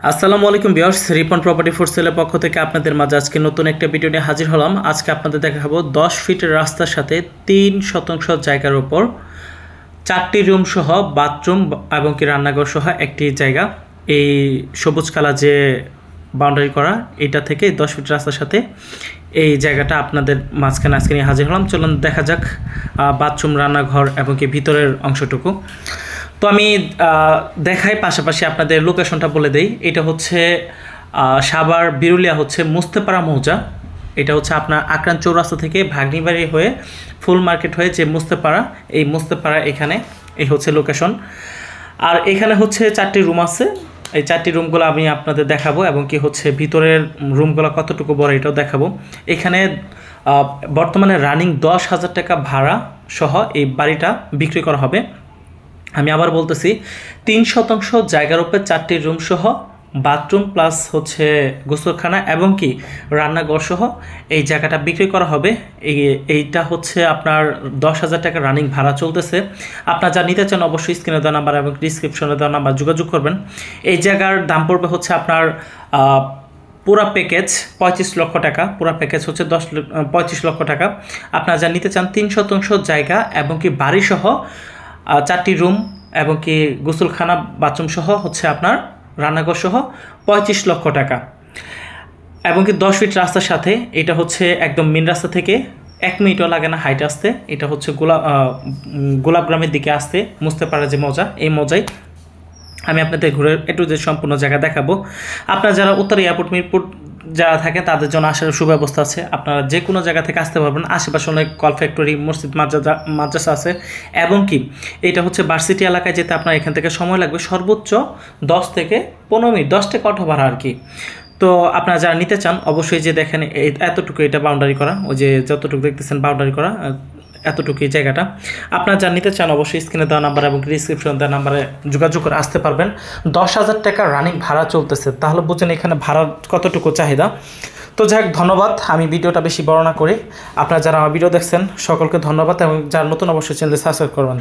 আসসালামু আলাইকুম viewers, Ripon property for সেলের পক্ষ থেকে আপনাদের মাঝে আজকে নতুন একটা ভিডিও নিয়ে হাজির হলাম। আজকে আপনাদের দেখাবো 10 ফিটের রাস্তার সাথে 3% জায়গার উপর 4টি রুম সহ বাথরুম এবং কি রান্নাঘর সহ একটি জায়গা। এই সবুজ কালার যে বাউন্ডারি করা, এটা থেকে 10 ফিট রাস্তার সাথে এই জায়গাটা আপনাদের মাঝখানে আজকে নিয়ে হাজির হলাম। চলুন দেখা যাক বাথরুম, রান্নাঘর এবং কি ভিতরের অংশটুকু। তো আমি দেখাই, পাশাপাশি আপনাদের লোকেশনটা বলে দেই। এটা হচ্ছে সাভার বিরুলিয়া হচ্ছে মুস্তেপাড়া মৌজা। এটা হচ্ছে আপনার আকরান চৌরাস্তা থেকে ভাগ্নিবাড়ি হয়ে ফুল মার্কেট হয়ে যে মুস্তেপাড়া, এই মুস্তেপাড়া এখানে এই হচ্ছে লোকেশন। আর এখানে হচ্ছে 4টি রুম আছে। এই 4টি রুমগুলো আমি আপনাদের দেখাবো এবং কি হচ্ছে ভিতরের রুমগুলো কতটুকু বড় এটাও দেখাবো। এখানে বর্তমানে রানিং 10,000 টাকা ভাড়া সহ এই বাড়িটা বিক্রি করা হবে। আমি আবার বলতেছি, 3% জায়গার উপরে 4টি রুম সহ বাথরুম প্লাস হচ্ছে গোসলখানা এবং কি রান্নাঘর সহ এই জায়গাটা বিক্রি করা হবে। এইটা হচ্ছে আপনার 10,000 টাকা রানিং ভাড়া চলতেছে। আপনারা যা নিতে চান অবশ্যই স্ক্রিনে দেওয়া নাম্বার এবং ডিসক্রিপশনে দেওয়া নাম্বার যোগাযোগ করবেন। এই জায়গার দাম পড়বে হচ্ছে আপনার পুরা প্যাকেজ 35 লক্ষ টাকা। পুরা প্যাকেজ হচ্ছে 35 লক্ষ টাকা। আপনারা যা নিতে চান 3% জায়গা এবং কি বাড়ি সহ 4টি রুম এবং কি গোসলখানা বাথরুম সহ হচ্ছে আপনার রান্নাঘর সহ 35 লক্ষ টাকা এবং কি 10 ফিট রাস্তার সাথে। এটা হচ্ছে একদম মেন রাস্তা থেকে 1 মিনিটও লাগে না হাইট আসতে। এটা হচ্ছে গোলাপগ্রামের দিকে আসতে মুস্তেপাড়া যে মৌজা, এই মৌজায় আমি আপনাদের ঘুরে একটু যে সম্পূর্ণ জায়গা দেখাবো। আপনারা যারা উত্তর এয়ারপোর্ট মিরপুর যারা থাকে তাদের জন্য আসার সুব্যবস্থা আছে। আপনারা যে কোনো জায়গা থেকে আসতে পারবেন। আশেপাশে অনেক কল ফ্যাক্টরি, মসজিদ, মাদ্রাসা আছে এবং কি এটা হচ্ছে ভার্সিটি এলাকায় যেতে আপনার এখান থেকে সময় লাগবে সর্বোচ্চ 10 থেকে 15 মিনিট, 10 টাকা অটো ভাড়া আর কি। তো আপনারা যারা নিতে চান অবশ্যই যে দেখেন এতটুকু এটা বাউন্ডারি করা, ওই যে যতটুকু দেখতেছেন বাউন্ডারি করা এতটুকু এই জায়গাটা। আপনারা যা নিতে চান অবশ্যই স্ক্রিনে দেওয়া নাম্বার এবং ডিসক্রিপশন দেওয়া নাম্বারে যোগাযোগ করে আসতে পারবেন। 10,000 টাকা রানিং ভাড়া চলতেছে, তাহলে বুঝছেন এখানে ভাড়া কতটুকু চাহিদা। তো যাই হোক, ধন্যবাদ। আমি ভিডিওটা বেশি বর্ণনা করি। আপনারা যারা আমার ভিডিও দেখছেন সকলকে ধন্যবাদ এবং যারা নতুন অবশ্যই চ্যানেল সাবস্ক্রাইব করবেন।